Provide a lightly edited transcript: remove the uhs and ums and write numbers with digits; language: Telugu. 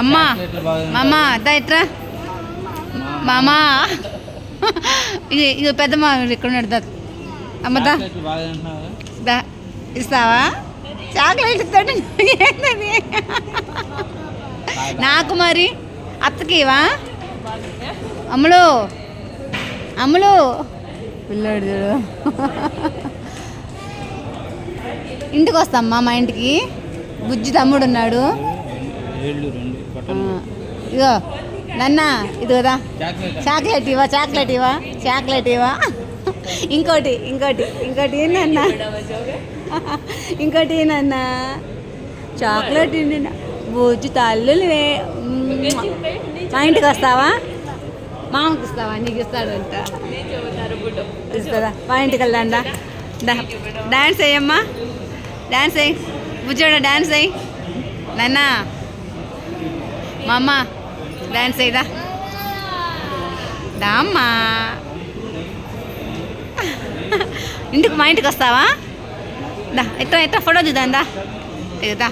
అమ్మా మామా దా ఇట్రా మామా ఇక పెద్దమ్మ ఇక్కడ ఉన్నాడు దా అమ్మదా దా ఇస్తావా చాక్లెట్ తోటి ఏంటది నాకు మరి అత్తకివా అమ్ములు అమ్ములు పిల్లాడు చూడు ఇంటికి వస్తామ్మా మా ఇంటికి బుజ్జి తమ్ముడు ఉన్నాడు ఇగో నన్న ఇది కదా చాక్లెట్ ఇవా చాక్లెట్ ఇవా చాక్లెట్ ఇవా ఇంకోటి ఇంకోటి ఇంకోటి ఏంటన్నా ఇంకోటి ఏంటన్నా చాక్లెట్ బుజ్జి తల్లులే మా ఇంటికి వస్తావా మామకి ఇస్తావా నీకు ఇస్తాడు అంట ఇస్తుందా మా ఇంటికి వెళ్దాండా డాన్స్ వేయమ్మా డాన్స్ వేయి బుజ్జోడ డాన్స్ వేయి నాన్న మా అమ్మ డాన్స్ వేయదా అమ్మా ఇంటికి మా ఇంటికి వస్తావా దా ఎట్లా ఎట్లా ఫోటో దిద్దా ఇదా